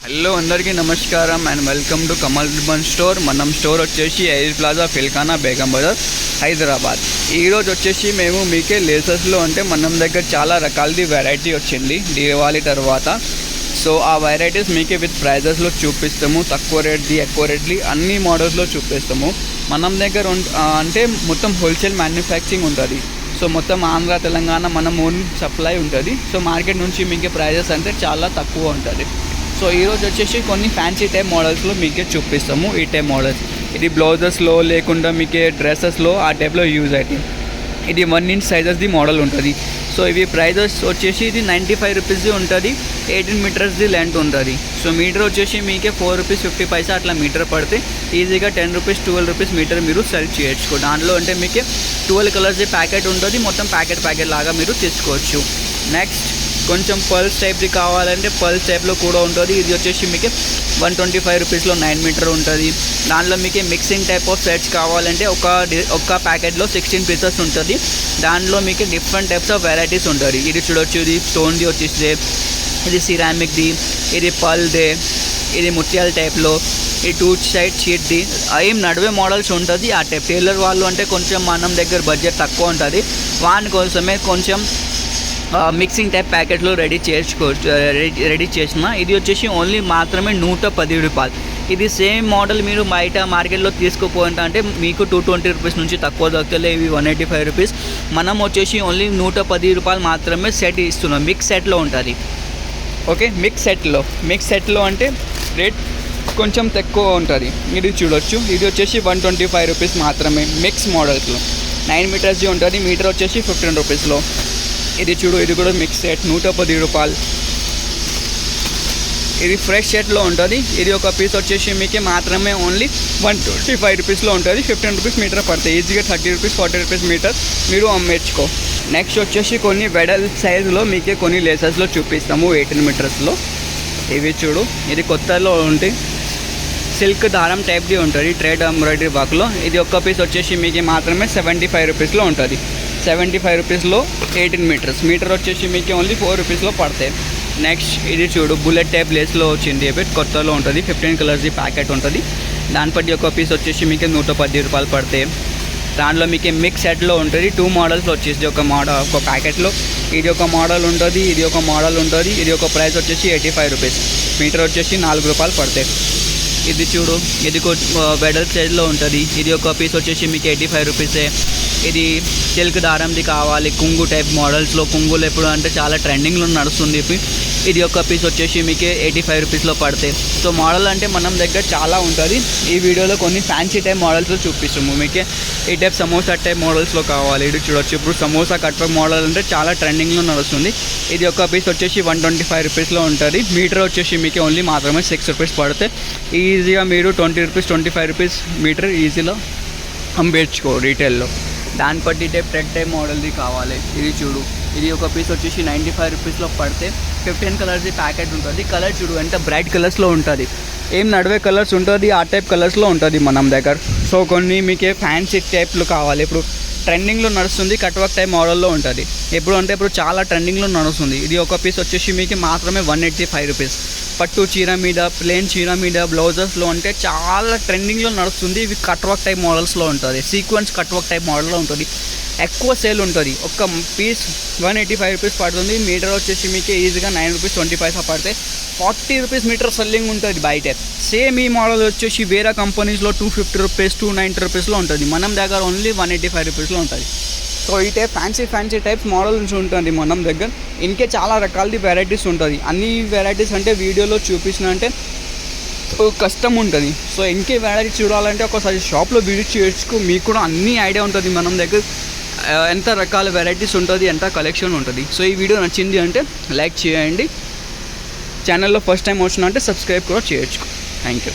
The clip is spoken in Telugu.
హలో అందరికీ నమస్కారం and welcome to Kamal ribbon store. మనం స్టోర్ వచ్చేసి ఎయిర్ ప్లాజా, ఫిల్ఖానా, బేగం బజార్, హైదరాబాద్. ఈరోజు వచ్చేసి మేము మీకే లేసెస్లో అంటే మనం దగ్గర చాలా రకాలది వెరైటీ వచ్చింది దీపావళి తర్వాత. సో ఆ వెరైటీస్ మీకే విత్ ప్రైజెస్లో చూపిస్తాము. తక్కువ రేట్ది, ఎక్కువ రేట్ది అన్ని మోడల్స్లో చూపిస్తాము. మనం దగ్గర అంటే మొత్తం హోల్సేల్ మ్యానుఫ్యాక్చరింగ్ ఉంటుంది. సో మొత్తం ఆంధ్ర, తెలంగాణ మనం ఓన్ సప్లై ఉంటుంది. సో మార్కెట్ నుంచి మీకు ప్రైజెస్ అంటే చాలా తక్కువ ఉంటుంది. సో ఈరోజు వచ్చేసి కొన్ని ఫ్యాన్సీ టైప్ మోడల్స్లో మీకే చూపిస్తాము. ఈ టైప్ మోడల్స్ ఇది బ్లౌజెస్లో లేకుండా మీకే డ్రెస్సెస్లో ఆ టైప్లో యూజ్ అవుతాయి. ఇది 1 ఇంచ్ సైజెస్ది మోడల్ ఉంటుంది. సో ఇవి ప్రైజెస్ వచ్చేసి ఇది 95 రూపీస్ది ఉంటుంది. 18 మీటర్స్ది లెంత్ ఉంటుంది. సో మీటర్ వచ్చేసి మీకే 4 రూపీస్ 50 పైసా అట్లా మీటర్ పడితే ఈజీగా 10 రూపీస్ 12 రూపీస్ మీటర్ మీరు సెల్ చేయొచ్చు. దాంట్లో అంటే మీకే 12 కలర్స్ది ప్యాకెట్ ఉంటుంది. మొత్తం ప్యాకెట్ లాగా మీరు తీసుకోవచ్చు. నెక్స్ట్ కొంచెం పల్స్ టైప్ది కావాలంటే పల్స్ టైప్లో కూడా ఉంటుంది. ఇది వచ్చేసి మీకు 125 రూపీస్లో 9 మీటర్ ఉంటుంది. దాంట్లో మీకు మిక్సింగ్ టైప్ ఆఫ్ సెట్స్ కావాలంటే ఒక ప్యాకెట్లో 16 పీసెస్ ఉంటుంది. దాంట్లో మీకు డిఫరెంట్ టైప్స్ ఆఫ్ వెరైటీస్ ఉంటుంది. ఇది చూడొచ్చు, ఇది స్టోన్ది వచ్చేసి, ఇది సిరామిక్ది, ఇది పల్దే, ఇది ముత్యాల టైప్లో, ఈ 2 సైడ్ షీట్ది ఏం నడివే మోడల్స్ ఉంటుంది. ఆ టైప్ టైలర్ వాళ్ళు అంటే కొంచెం మనం దగ్గర బడ్జెట్ తక్కువ ఉంటుంది. వాని కోసమే కొంచెం మిక్సింగ్ టైప్ ప్యాకెట్లో రెడీ చేసిన. ఇది వచ్చేసి ఓన్లీ మాత్రమే 110 రూపాయలు. ఇది సేమ్ మోడల్ మీరు బయట మార్కెట్లో తీసుకోపోయింటే అంటే మీకు 220 రూపీస్ నుంచి తక్కువ దొరుకుతలే. ఇవి 185 రూపీస్. మనం వచ్చేసి ఓన్లీ 110 రూపాయలు మాత్రమే సెట్ ఇస్తున్నాం. మిక్స్ సెట్లో ఉంటుంది. ఓకే, మిక్స్ సెట్లో అంటే రేట్ కొంచెం తక్కువ ఉంటుంది. ఇది చూడొచ్చు, ఇది వచ్చేసి 125 రూపీస్ మాత్రమే. మిక్స్ మోడల్స్లో 9 మీటర్స్ది ఉంటుంది. మీటర్ వచ్చేసి 15 రూపీస్లో. ఇది చూడు, ఇది కూడా మిక్స్ సెట్ 110 రూపాయలు. ఇది ఫ్రెష్ సెట్లో ఉంటుంది. ఇది ఒక పీస్ వచ్చేసి మీకు మాత్రమే ఓన్లీ 125 రూపీస్లో ఉంటుంది. 15 రూపీస్ మీటర్ పడతాయి. ఈజీగా 30 రూపీస్ 40 రూపీస్ మీటర్ మీరు అమ్మేసుకో. నెక్స్ట్ వచ్చేసి కొన్ని వెడల్ సైజులో మీకే కొన్ని లేసెస్లో చూపిస్తాము 18 మీటర్స్లో. ఇవి చూడు, ఇది కొత్తలో ఉంటుంది. సిల్క్ దారం టైప్ది ఉంటుంది, ట్రేడ్ ఎంబ్రాయిడరీ వర్క్లో. ఇది ఒక్క పీస్ వచ్చేసి మీకు మాత్రమే 75 రూపీస్లో ఉంటుంది. 75 రూపీస్లో 18 మీటర్స్. మీటర్ వచ్చేసి మీకు ఓన్లీ 4 రూపీస్లో పడతాయి. నెక్స్ట్ ఇది చూడు, బుల్లెట్ టైప్ లేస్లో వచ్చింది. కొత్తలో ఉంటుంది. 15 కలర్స్ది ప్యాకెట్ ఉంటుంది. దానిపట్టి ఒక పీస్ వచ్చేసి మీకు 110 రూపాయలు పడతాయి. దాంట్లో మీకు మిక్స్ సెట్లో ఉంటుంది. 2 మోడల్స్ వచ్చేసి ఒక ప్యాకెట్లో ఇది ఒక మోడల్ ఉంటుంది, ఇది ఒక మోడల్ ఉంటుంది. ఇది ఒక ప్రైస్ వచ్చేసి 85 రూపీస్. మీటర్ వచ్చేసి 4 రూపాయలు పడతాయి. ఇది చూడు, ఇది వెడల్ సైజ్లో ఉంటుంది. ఇది ఒక పీస్ వచ్చేసి మీకు 85 రూపీసే. ఇది సిల్క్ దారంది కావాలి, కుంగు టైప్ మోడల్స్లో. కుంగులు ఎప్పుడు అంటే చాలా ట్రెండింగ్లో నడుస్తుంది. ఇది ఒక పీస్ వచ్చేసి మీకు 85 రూపీస్లో పడతాయి. సో మోడల్ అంటే మనం దగ్గర చాలా ఉంటుంది. ఈ వీడియోలో కొన్ని ఫ్యాన్సీ టైప్ మోడల్స్లో చూపిస్తాము మీకు. ఈ టైప్ సమోసా టైప్ మోడల్స్లో కావాలి. ఇది చూడొచ్చు, ఇప్పుడు సమోసా కట్ వర్క్ మోడల్ అంటే చాలా ట్రెండింగ్లో నడుస్తుంది. ఇది ఒక పీస్ వచ్చేసి 125 రూపీస్లో ఉంటుంది. మీటర్ వచ్చేసి మీకు ఓన్లీ మాత్రమే 6 రూపీస్ పడితే ఈజీగా మీరు 20 రూపీస్ 25 రూపీస్ మీటర్ ఈజీలో అమ్మేసుకో రీటైల్లో. దాని బట్టి టైప్ రెడ్ టైప్ మోడల్ది కావాలి. ఇది చూడు, ఇది ఒక పీస్ వచ్చేసి 95 రూపీస్లో పడితే 15 కలర్స్ది ప్యాకెట్ ఉంటుంది. కలర్ చూడు ఎంత బ్రైట్ కలర్స్లో ఉంటుంది. ఏం నడివే కలర్స్ ఉంటుంది, ఆ టైప్ కలర్స్లో ఉంటుంది మనం దగ్గర. సో కొన్ని మీకే ఫ్యాన్సీ టైప్లు కావాలి. ఇప్పుడు ట్రెండింగ్లో నడుస్తుంది, కట్ వర్క్ టైప్ మోడల్లో ఉంటుంది. ఇప్పుడు చాలా ట్రెండింగ్లో నడుస్తుంది. ఇది ఒక పీస్ వచ్చేసి మీకు మాత్రమే 185 రూపీస్. పట్టు చీర మీద, ప్లెయిన్ చీర మీద, బ్లౌజెస్లో అంటే చాలా ట్రెండింగ్లో నడుస్తుంది. ఇవి కట్ వర్క్ టైప్ మోడల్స్లో ఉంటుంది. సీక్వెన్స్ కట్ వర్క్ టైప్ మోడల్లో ఉంటుంది. ఎక్కువ సేల్ ఉంటుంది. ఒక పీస్ 185 రూపీస్ పడుతుంది. మీటర్ వచ్చేసి మీకు ఈజీగా 9 రూపీస్ 20 పైసా పడితే 40 రూపీస్ మీటర్ సెల్లింగ్ ఉంటుంది బయట. సేమ్ ఈ మోడల్ వచ్చేసి వేరే కంపెనీస్లో 250 రూపీస్ 290 రూపీస్లో ఉంటుంది. మనం దగ్గర ఓన్లీ 185 రూపీస్లో ఉంటుంది. సో ఈ టైప్ ఫ్యాన్సీ టైప్స్ మోడల్స్ ఉంటుంది మన దగ్గర. ఇంకే చాలా రకాలది వెరైటీస్ ఉంటుంది. అన్ని వెరైటీస్ అంటే వీడియోలో చూపించిన అంటే కష్టం ఉంటుంది. సో ఇంకే వెరైటీ చూడాలంటే ఒకసారి షాప్లో విజిట్ చేయొచ్చు. మీకు కూడా అన్ని ఐడియా ఉంటుంది మనం దగ్గర ఎంత రకాల వెరైటీస్ ఉంటుంది, ఎంత కలెక్షన్ ఉంటుంది. సో ఈ వీడియో నచ్చింది అంటే లైక్ చేయండి. ఛానల్లో ఫస్ట్ టైం వచ్చినా అంటే సబ్స్క్రైబ్ కూడా చేయొచ్చు. Thank you.